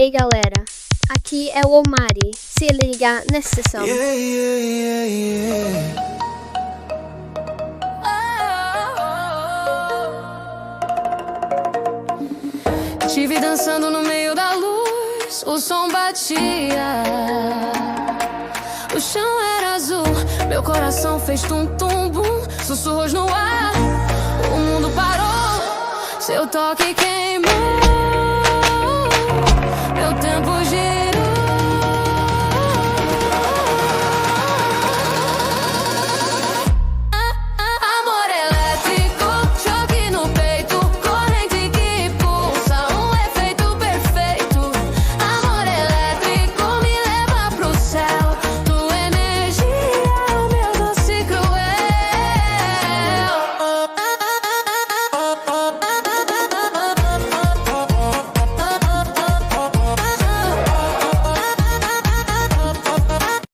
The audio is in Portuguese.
Ei galera, aqui é o Omari, se liga nessa sessão. Estive dançando no meio da luz, o som batia, o chão era azul, meu coração fez tum-tum-bum, sussurros no ar, o mundo parou, seu toque queimou.